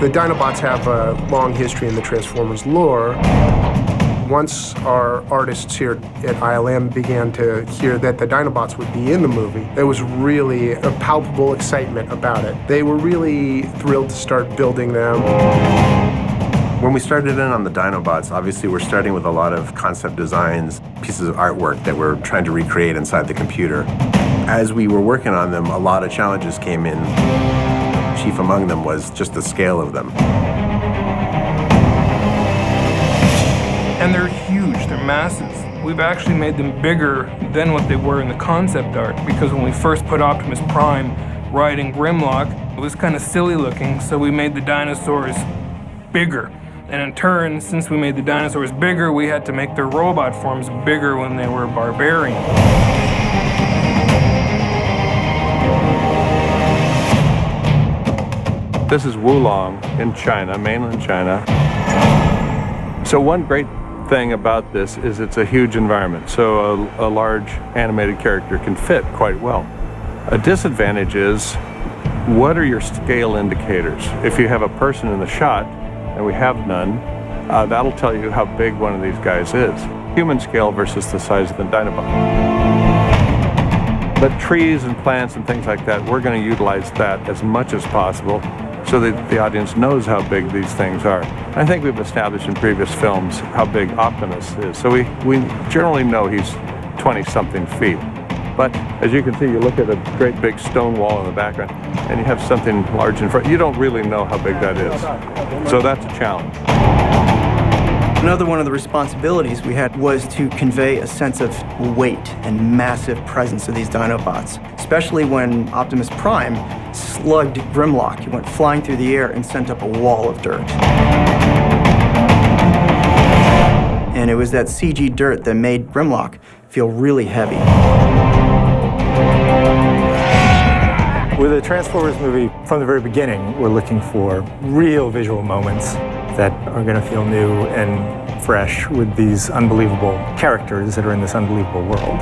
The Dinobots have a long history in the Transformers lore. Once our artists here at ILM began to hear that the Dinobots would be in the movie, there was really a palpable excitement about it. They were really thrilled to start building them. When we started in on the Dinobots, obviously we're starting with a lot of concept designs, pieces of artwork that we're trying to recreate inside the computer. As we were working on them, a lot of challenges came in. Chief among them was just the scale of them. And they're huge, they're massive. We've actually made them bigger than what they were in the concept art, because when we first put Optimus Prime riding Grimlock, it was kind of silly looking, so we made the dinosaurs bigger. And in turn, since we made the dinosaurs bigger, we had to make their robot forms bigger when they were barbarian. This is Wulong in China, mainland China. So one great thing about this is it's a huge environment, so a large animated character can fit quite well. A disadvantage is, what are your scale indicators? If you have a person in the shot, and we have none, that'll tell you how big one of these guys is. Human scale versus the size of the Dinobot. But trees and plants and things like that, we're going to utilize that as much as possible so that the audience knows how big these things are. I think we've established in previous films how big Optimus is, so we generally know he's 20-something feet. But as you can see, you look at a great big stone wall in the background, and you have something large in front. You don't really know how big that is. So that's a challenge. Another one of the responsibilities we had was to convey a sense of weight and massive presence of these Dinobots, especially when Optimus Prime slugged Grimlock. He went flying through the air and sent up a wall of dirt. And it was that CG dirt that made Grimlock feel really heavy. With a Transformers movie, from the very beginning, we're looking for real visual moments that are going to feel new and fresh with these unbelievable characters that are in this unbelievable world.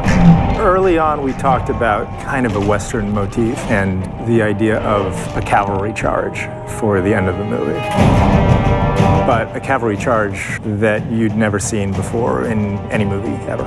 Early on, we talked about kind of a Western motif and the idea of a cavalry charge for the end of the movie. But a cavalry charge that you'd never seen before in any movie ever.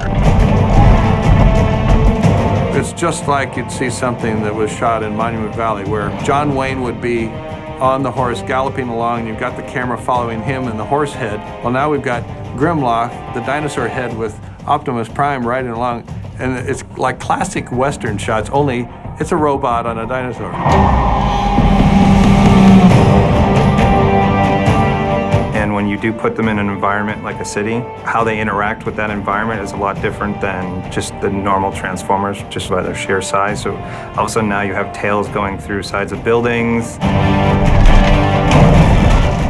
It's just like you'd see something that was shot in Monument Valley, where John Wayne would be on the horse galloping along, and you've got the camera following him and the horse head. Well, now we've got Grimlock, the dinosaur head, with Optimus Prime riding along, and it's like classic Western shots, only it's a robot on a dinosaur. And when you do put them in an environment like a city, how they interact with that environment is a lot different than just the normal Transformers, just by their sheer size. So all of a sudden now you have tails going through sides of buildings.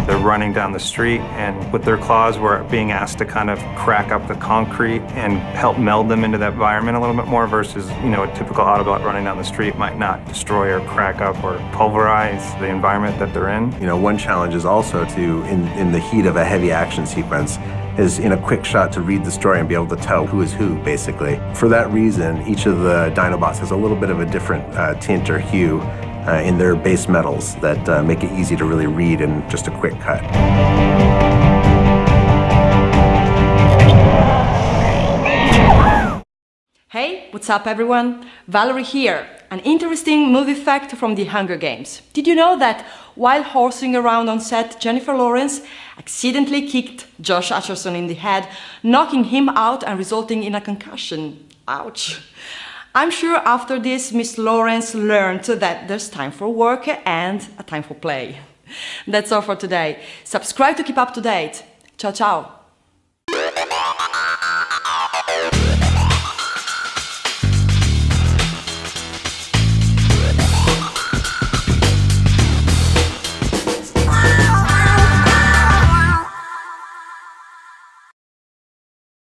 They're running down the street, and with their claws we're being asked to kind of crack up the concrete and help meld them into that environment a little bit more versus, you know, a typical Autobot running down the street might not destroy or crack up or pulverize the environment that they're in. You know, one challenge is also to, in the heat of a heavy action sequence, is in a quick shot to read the story and be able to tell who is who, basically. For that reason, each of the Dinobots has a little bit of a different tint or hue in their base metals that make it easy to really read in just a quick cut. Hey, what's up everyone? Valerie here. An interesting movie fact from the Hunger Games. Did you know that while horsing around on set, Jennifer Lawrence accidentally kicked Josh Hutcherson in the head, knocking him out and resulting in a concussion? Ouch. I'm sure after this, Miss Lawrence learned that there's time for work and a time for play. That's all for today. Subscribe to keep up to date. Ciao, ciao.